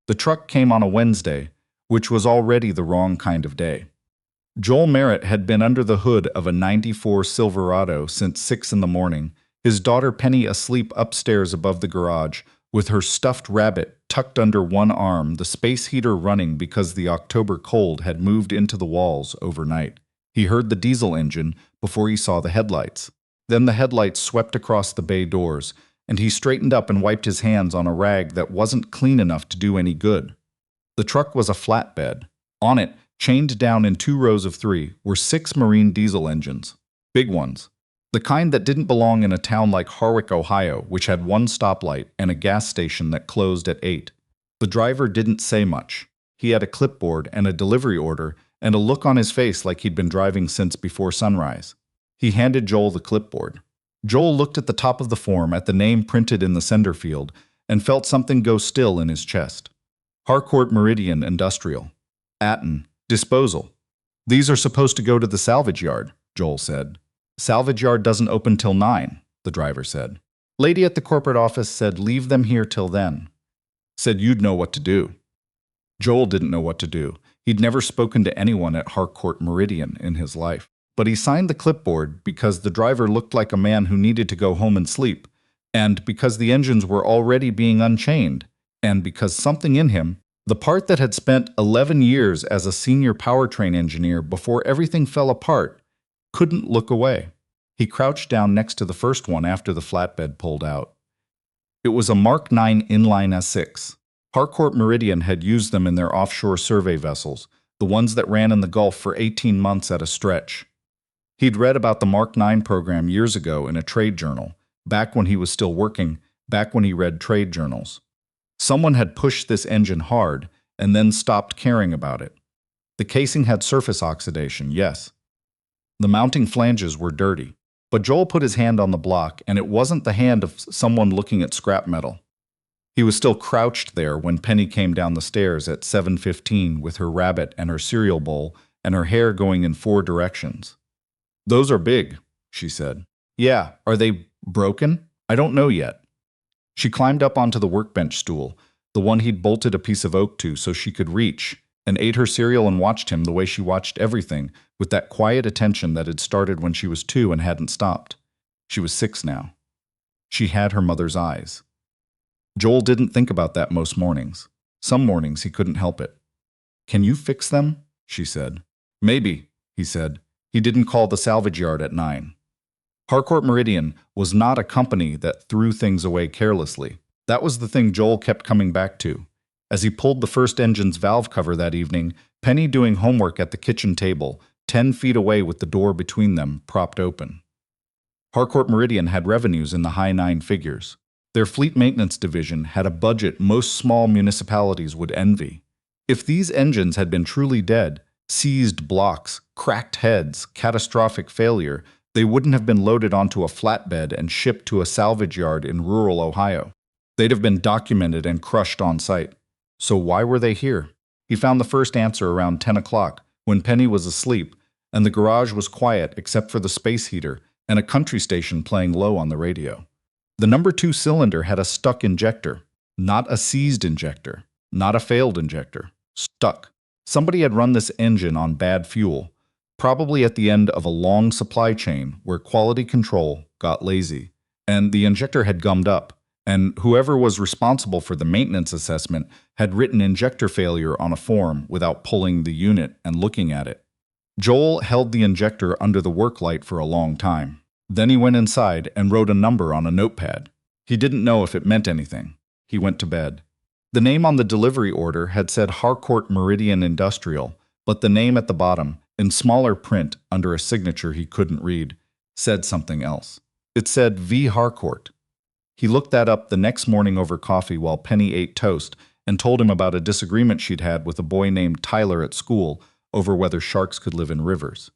The truck came on a Wednesday, which was already the wrong kind of day. Joel Merritt had been under the hood of a '94 Silverado since 6 in the morning, his daughter Penny asleep upstairs above the garage, with her stuffed rabbit tucked under one arm, the space heater running because the October cold had moved into the walls overnight. He heard the diesel engine before he saw the headlights. Then the headlights swept across the bay doors, and he straightened up and wiped his hands on a rag that wasn't clean enough to do any good. The truck was a flatbed. On it, chained down in 2 rows of 3, were 6 marine diesel engines. Big ones. The kind that didn't belong in a town like Harwick, Ohio, which had 1 stoplight and a gas station that closed at 8. The driver didn't say much. He had a clipboard and a delivery order and a look on his face like he'd been driving since before sunrise. He handed Joel the clipboard. Joel looked at the top of the form at the name printed in the sender field and felt something go still in his chest. Harcourt Meridian Industrial. Atten. Disposal. These are supposed to go to the salvage yard, Joel said. Salvage yard doesn't open till 9, the driver said. Lady at the corporate office said leave them here till then. Said you'd know what to do. Joel didn't know what to do. He'd never spoken to anyone at Harcourt Meridian in his life. But he signed the clipboard because the driver looked like a man who needed to go home and sleep, and because the engines were already being unchained, and because something in him, the part that had spent 11 years as a senior powertrain engineer before everything fell apart, couldn't look away. He crouched down next to the first one after the flatbed pulled out. It was a Mark 9 inline S6. Harcourt Meridian had used them in their offshore survey vessels, the ones that ran in the Gulf for 18 months at a stretch. He'd read about the Mark 9 program years ago in a trade journal, back when he was still working, back when he read trade journals. Someone had pushed this engine hard and then stopped caring about it. The casing had surface oxidation, yes. The mounting flanges were dirty. But Joel put his hand on the block, and it wasn't the hand of someone looking at scrap metal. He was still crouched there when Penny came down the stairs at 7:15 with her rabbit and her cereal bowl and her hair going in 4 directions. Those are big, she said. Yeah, are they broken? I don't know yet. She climbed up onto the workbench stool, the one he'd bolted a piece of oak to so she could reach, and ate her cereal and watched him the way she watched everything, with that quiet attention that had started when she was 2 and hadn't stopped. She was 6 now. She had her mother's eyes. Joel didn't think about that most mornings. Some mornings he couldn't help it. Can you fix them? She said. Maybe, he said. He didn't call the salvage yard at 9. Harcourt Meridian was not a company that threw things away carelessly. That was the thing Joel kept coming back to. As he pulled the first engine's valve cover that evening, Penny doing homework at the kitchen table, 10 feet away with the door between them propped open. Harcourt Meridian had revenues in the high 9 figures. Their fleet maintenance division had a budget most small municipalities would envy. If these engines had been truly dead, seized blocks, cracked heads, catastrophic failure, they wouldn't have been loaded onto a flatbed and shipped to a salvage yard in rural Ohio. They'd have been documented and crushed on site. So why were they here? He found the first answer around 10 o'clock, when Penny was asleep, and the garage was quiet except for the space heater and a country station playing low on the radio. The number 2 cylinder had a stuck injector, not a seized injector, not a failed injector. Stuck. Somebody had run this engine on bad fuel, probably at the end of a long supply chain where quality control got lazy, and the injector had gummed up, and whoever was responsible for the maintenance assessment had written injector failure on a form without pulling the unit and looking at it. Joel held the injector under the work light for a long time. Then he went inside and wrote a number on a notepad. He didn't know if it meant anything. He went to bed. The name on the delivery order had said Harcourt Meridian Industrial, but the name at the bottom, in smaller print under a signature he couldn't read, said something else. It said V. Harcourt. He looked that up the next morning over coffee while Penny ate toast and told him about a disagreement she'd had with a boy named Tyler at school over whether sharks could live in rivers.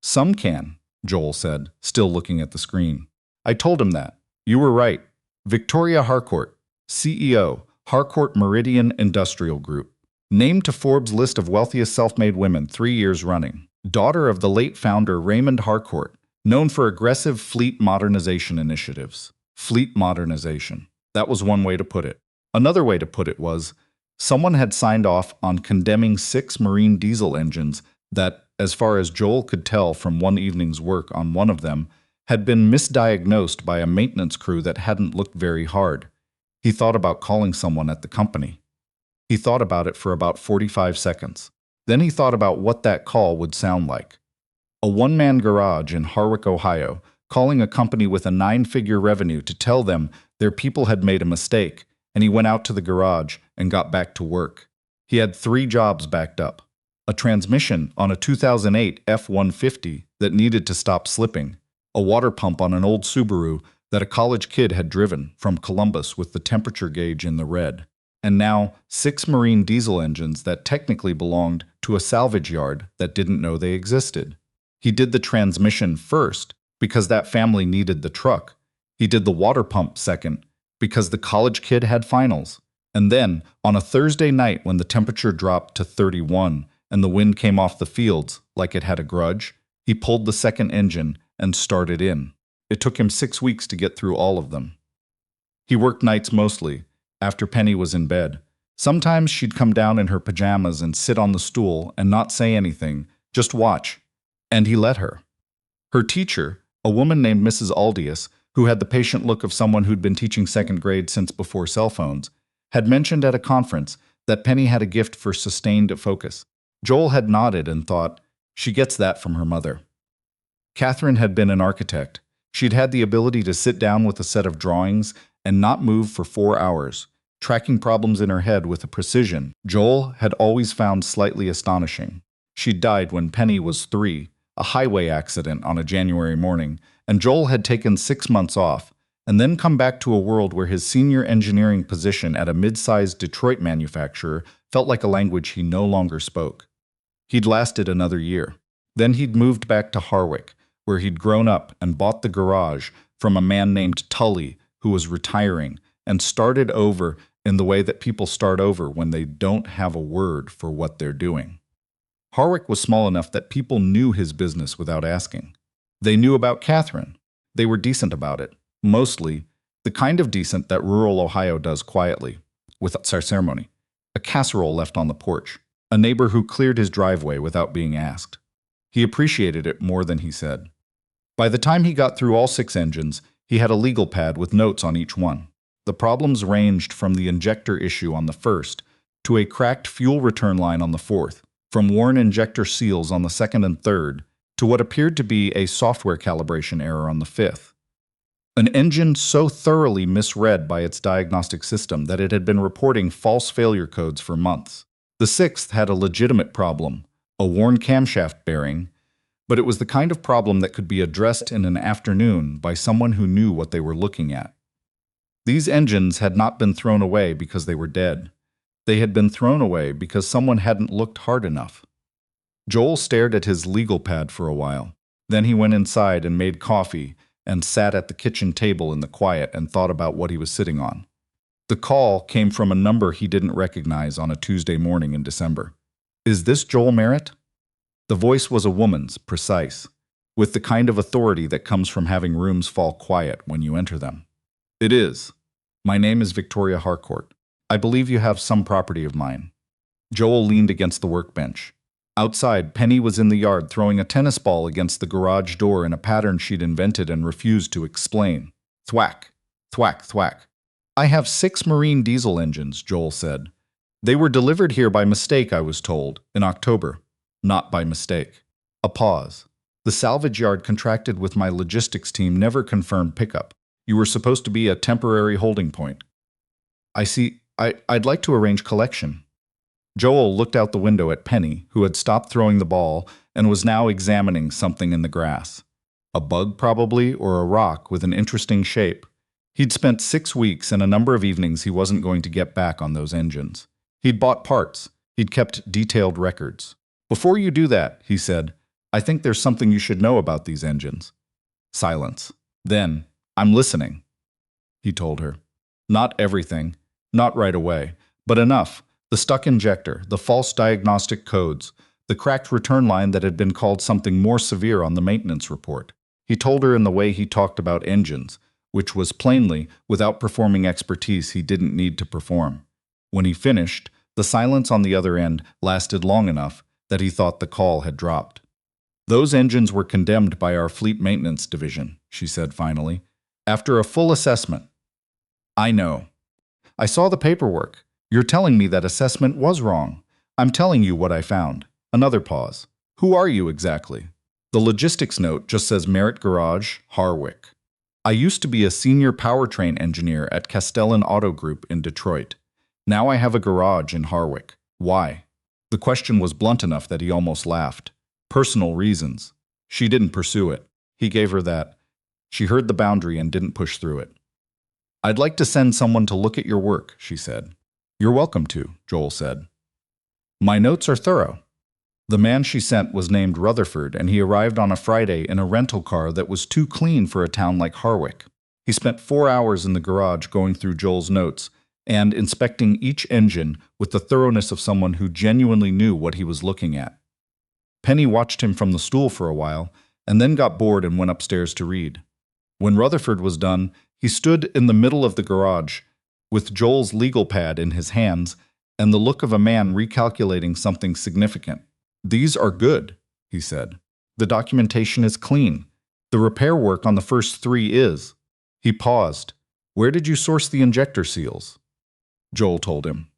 Some can, Joel said, still looking at the screen. I told him that. You were right. Victoria Harcourt, CEO, Harcourt Meridian Industrial Group. Named to Forbes' list of wealthiest self-made women 3 years running. Daughter of the late founder Raymond Harcourt, known for aggressive fleet modernization initiatives. Fleet modernization. That was one way to put it. Another way to put it was, Someone had signed off on condemning 6 marine diesel engines that, as far as Joel could tell from one evening's work on one of them, had been misdiagnosed by a maintenance crew that hadn't looked very hard. He thought about calling someone at the company. He thought about it for about 45 seconds. Then he thought about what that call would sound like. A one-man garage in Harwick, Ohio, calling a company with a 9-figure revenue to tell them their people had made a mistake, and he went out to the garage and got back to work. He had 3 jobs backed up. A transmission on a 2008 F-150 that needed to stop slipping, a water pump on an old Subaru that a college kid had driven from Columbus with the temperature gauge in the red, and now 6 marine diesel engines that technically belonged to a salvage yard that didn't know they existed. He did the transmission first because that family needed the truck. He did the water pump second because the college kid had finals. And then, on a Thursday night when the temperature dropped to 31 and the wind came off the fields like it had a grudge, he pulled the second engine and started in. It took him 6 weeks to get through all of them. He worked nights mostly, after Penny was in bed. Sometimes she'd come down in her pajamas and sit on the stool and not say anything, just watch. And he let her. Her teacher, a woman named Mrs. Aldius, who had the patient look of someone who'd been teaching second grade since before cell phones, had mentioned at a conference that Penny had a gift for sustained focus. Joel had nodded and thought, she gets that from her mother. Catherine had been an architect. She'd had the ability to sit down with a set of drawings and not move for 4 hours, tracking problems in her head with a precision Joel had always found slightly astonishing. She'd died when Penny was 3, a highway accident on a January morning, and Joel had taken 6 months off, and then come back to a world where his senior engineering position at a mid-sized Detroit manufacturer felt like a language he no longer spoke. He'd lasted another year. Then he'd moved back to Harwick, where he'd grown up and bought the garage from a man named Tully, who was retiring, and started over in the way that people start over when they don't have a word for what they're doing. Harwick was small enough that people knew his business without asking. They knew about Catherine. They were decent about it. Mostly, the kind of decent that rural Ohio does quietly, without ceremony. A casserole left on the porch. A neighbor who cleared his driveway without being asked. He appreciated it more than he said. By the time he got through all 6 engines, he had a legal pad with notes on each one. The problems ranged from the injector issue on the first to a cracked fuel return line on the fourth, from worn injector seals on the second and third to what appeared to be a software calibration error on the fifth. An engine so thoroughly misread by its diagnostic system that it had been reporting false failure codes for months. The sixth had a legitimate problem, a worn camshaft bearing, but it was the kind of problem that could be addressed in an afternoon by someone who knew what they were looking at. These engines had not been thrown away because they were dead. They had been thrown away because someone hadn't looked hard enough. Joel stared at his legal pad for a while. Then he went inside and made coffee and sat at the kitchen table in the quiet and thought about what he was sitting on. The call came from a number he didn't recognize on a Tuesday morning in December. "Is this Joel Merritt?" The voice was a woman's, precise, with the kind of authority that comes from having rooms fall quiet when you enter them. "It is. My name is Victoria Harcourt. I believe you have some property of mine." Joel leaned against the workbench. Outside, Penny was in the yard throwing a tennis ball against the garage door in a pattern she'd invented and refused to explain. Thwack, thwack, thwack. "I have 6 marine diesel engines," Joel said. "They were delivered here by mistake, I was told, in October. Not by mistake." A pause. "The salvage yard contracted with my logistics team never confirmed pickup. You were supposed to be a temporary holding point." "I see. I'd like to arrange collection." Joel looked out the window at Penny, who had stopped throwing the ball and was now examining something in the grass. A bug, probably, or a rock with an interesting shape. He'd spent 6 weeks and a number of evenings he wasn't going to get back on those engines. He'd bought parts. He'd kept detailed records. "Before you do that," he said, "I think there's something you should know about these engines." Silence. Then, "I'm listening," he told her. "Not everything. Not right away. But enough. The stuck injector, the false diagnostic codes, the cracked return line that had been called something more severe on the maintenance report." He told her in the way he talked about engines, which was plainly without performing expertise he didn't need to perform. When he finished, The silence on the other end lasted long enough that he thought the call had dropped. Those engines were condemned by our fleet maintenance division, she said finally, after a full assessment. I know. I saw the paperwork. You're telling me that assessment was wrong. I'm telling you what I found. Another pause. Who are you exactly? The logistics note just says Merritt Garage, Harwick. I used to be a senior powertrain engineer at Castellan Auto Group in Detroit. Now I have a garage in Harwick. Why? The question was blunt enough that he almost laughed. Personal reasons. She didn't pursue it. He gave her that. She heard the boundary and didn't push through it. I'd like to send someone to look at your work, she said. You're welcome to, Joel said. My notes are thorough. The man she sent was named Rutherford, and he arrived on a Friday in a rental car that was too clean for a town like Harwick. He spent 4 hours in the garage going through Joel's notes and inspecting each engine with the thoroughness of someone who genuinely knew what he was looking at. Penny watched him from the stool for a while, and then got bored and went upstairs to read. When Rutherford was done, he stood in the middle of the garage, with Joel's legal pad in his hands and the look of a man recalculating something significant. These are good, he said. The documentation is clean. The repair work on the first 3 is. He paused. Where did you source the injector seals? Joel told him.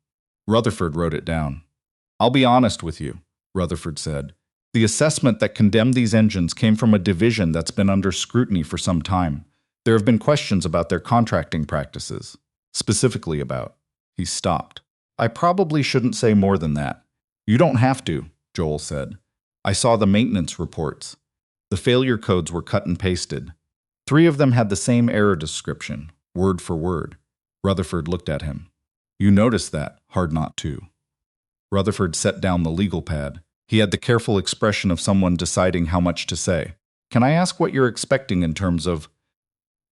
Rutherford wrote it down. I'll be honest with you, Rutherford said. The assessment that condemned these engines came from a division that's been under scrutiny for some time. There have been questions about their contracting practices. Specifically about. He stopped. I probably shouldn't say more than that. You don't have to, Joel said. I saw the maintenance reports. The failure codes were cut and pasted. 3 of them had the same error description, word for word. Rutherford looked at him. You noticed that, hard not to. Rutherford set down the legal pad. He had the careful expression of someone deciding how much to say. Can I ask what you're expecting in terms of...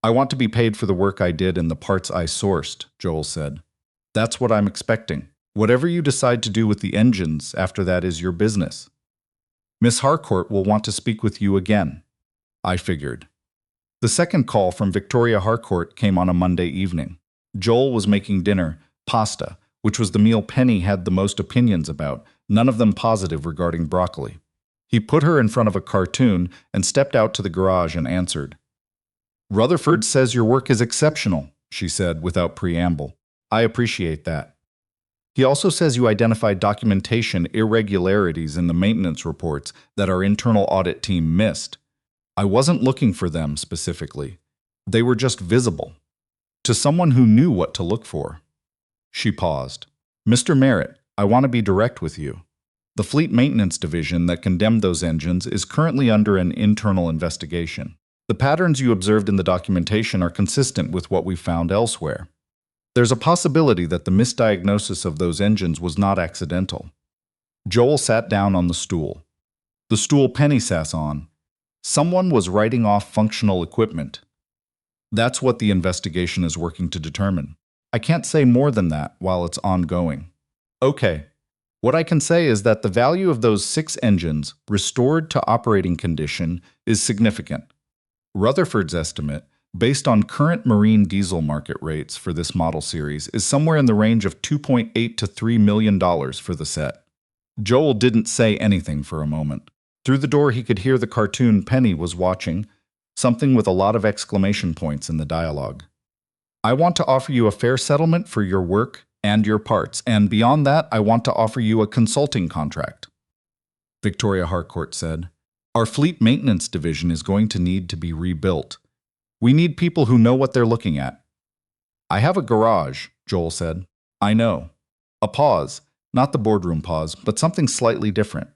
I want to be paid for the work I did and the parts I sourced, Joel said. That's what I'm expecting. Whatever you decide to do with the engines after that is your business. Miss Harcourt will want to speak with you again. I figured. The second call from Victoria Harcourt came on a Monday evening. Joel was making dinner, pasta, which was the meal Penny had the most opinions about, none of them positive regarding broccoli. He put her in front of a cartoon and stepped out to the garage and answered. Rutherford says your work is exceptional, she said without preamble. I appreciate that. He also says you identified documentation irregularities in the maintenance reports that our internal audit team missed. I wasn't looking for them specifically. They were just visible. To someone who knew what to look for. She paused. Mr. Merritt, I want to be direct with you. The fleet maintenance division that condemned those engines is currently under an internal investigation. The patterns you observed in the documentation are consistent with what we found elsewhere. There's a possibility that the misdiagnosis of those engines was not accidental. Joel sat down on the stool. The stool Penny sat on. Someone was writing off functional equipment. That's what the investigation is working to determine. I can't say more than that while it's ongoing. Okay. What I can say is that the value of those 6 engines restored to operating condition is significant. Rutherford's estimate, based on current marine diesel market rates for this model series, is somewhere in the range of $2.8 to $3 million for the set. Joel didn't say anything for a moment. Through the door he could hear the cartoon Penny was watching, something with a lot of exclamation points in the dialogue. I want to offer you a fair settlement for your work and your parts, and beyond that, I want to offer you a consulting contract. Victoria Harcourt said, Our fleet maintenance division is going to need to be rebuilt. We need people who know what they're looking at. I have a garage, Joel said. I know. A pause, not the boardroom pause, but something slightly different.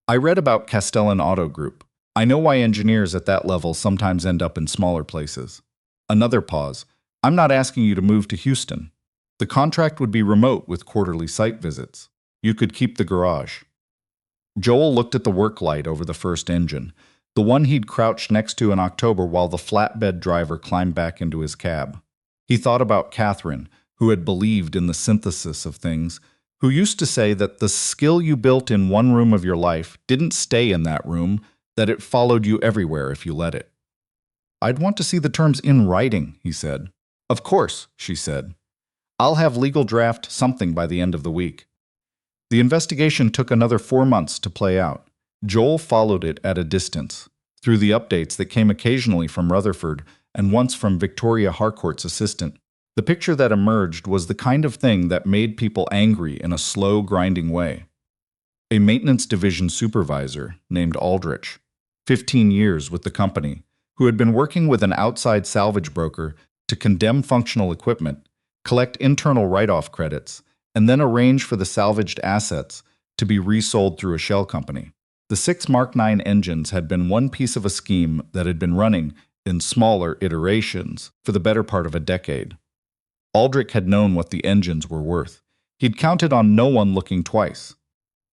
I read about Castellan Auto Group. I know why engineers at that level sometimes end up in smaller places. Another pause. I'm not asking you to move to Houston. The contract would be remote with quarterly site visits. You could keep the garage. Joel looked at the work light over the first engine, the one he'd crouched next to in October while the flatbed driver climbed back into his cab. He thought about Catherine, who had believed in the synthesis of things, who used to say that the skill you built in one room of your life didn't stay in that room, that it followed you everywhere if you let it. I'd want to see the terms in writing, he said. Of course, she said. I'll have legal draft something by the end of the week. The investigation took another 4 months to play out. Joel followed it at a distance, through the updates that came occasionally from Rutherford and once from Victoria Harcourt's assistant. The picture that emerged was the kind of thing that made people angry in a slow, grinding way. A maintenance division supervisor named Aldrich, 15 years with the company, who had been working with an outside salvage broker to condemn functional equipment, collect internal write-off credits, and then arrange for the salvaged assets to be resold through a shell company. The 6 Mark IX engines had been one piece of a scheme that had been running in smaller iterations for the better part of a decade. Aldrich had known what the engines were worth. He'd counted on no one looking twice.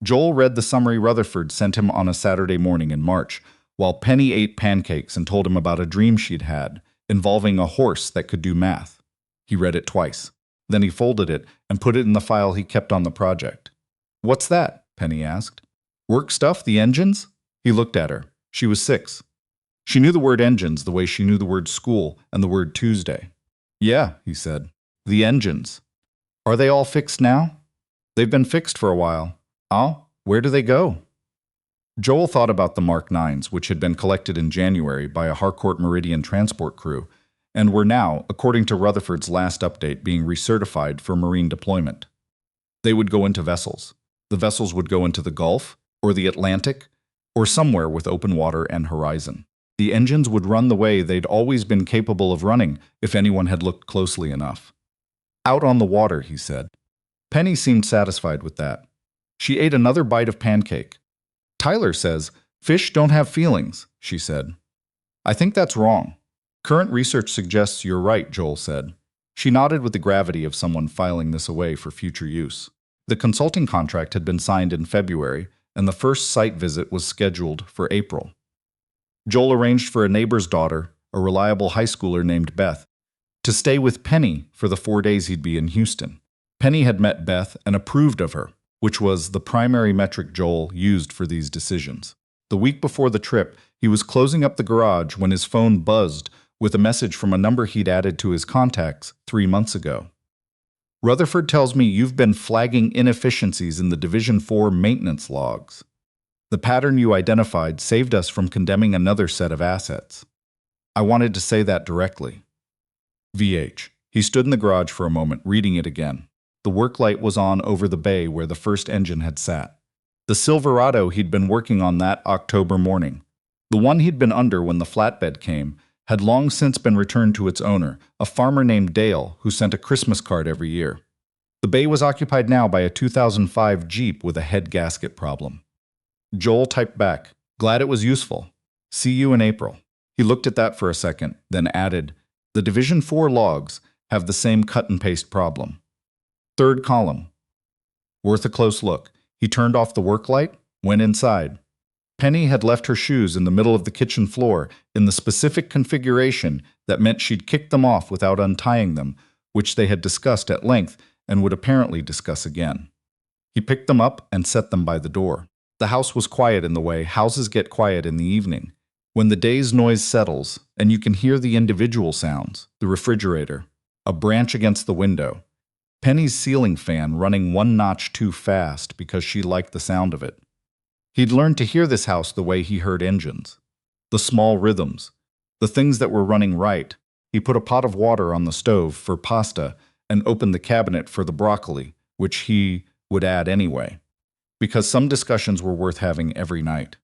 Joel read the summary Rutherford sent him on a Saturday morning in March, while Penny ate pancakes and told him about a dream she'd had, involving a horse that could do math. He read it twice. Then he folded it and put it in the file he kept on the project. "What's that?" Penny asked. "Work stuff, the engines?" He looked at her. She was 6. She knew the word engines the way she knew the word school and the word Tuesday. "Yeah," he said. "The engines. Are they all fixed now?" "They've been fixed for a while." "Oh, where do they go?" Joel thought about the Mark IXs, which had been collected in January by a Harcourt Meridian transport crew, and were now, according to Rutherford's last update, being recertified for marine deployment. They would go into vessels. The vessels would go into the Gulf, or the Atlantic, or somewhere with open water and horizon. The engines would run the way they'd always been capable of running if anyone had looked closely enough. "Out on the water," he said. Penny seemed satisfied with that. She ate another bite of pancake. "Tyler says, fish don't have feelings," she said. "I think that's wrong. Current research suggests you're right," Joel said. She nodded with the gravity of someone filing this away for future use. The consulting contract had been signed in February, and the first site visit was scheduled for April. Joel arranged for a neighbor's daughter, a reliable high schooler named Beth, to stay with Penny for the 4 days he'd be in Houston. Penny had met Beth and approved of her, which was the primary metric Joel used for these decisions. The week before the trip, he was closing up the garage when his phone buzzed with a message from a number he'd added to his contacts 3 months ago. "Rutherford tells me you've been flagging inefficiencies in the Division 4 maintenance logs. The pattern you identified saved us from condemning another set of assets. I wanted to say that directly." VH. He stood in the garage for a moment, reading it again. The work light was on over the bay where the first engine had sat. The Silverado he'd been working on that October morning. The one he'd been under when the flatbed came had long since been returned to its owner, a farmer named Dale, who sent a Christmas card every year. The bay was occupied now by a 2005 Jeep with a head gasket problem. Joel typed back, "Glad it was useful. See you in April." He looked at that for a second, then added, "The Division 4 logs have the same cut-and-paste problem. 3rd column. Worth a close look." He turned off the work light, went inside. Penny had left her shoes in the middle of the kitchen floor in the specific configuration that meant she'd kicked them off without untying them, which they had discussed at length and would apparently discuss again. He picked them up and set them by the door. The house was quiet in the way houses get quiet in the evening, when the day's noise settles and you can hear the individual sounds, the refrigerator, a branch against the window, Penny's ceiling fan running 1 notch too fast because she liked the sound of it. He'd learned to hear this house the way he heard engines. The small rhythms, the things that were running right. He put a pot of water on the stove for pasta and opened the cabinet for the broccoli, which he would add anyway, because some discussions were worth having every night.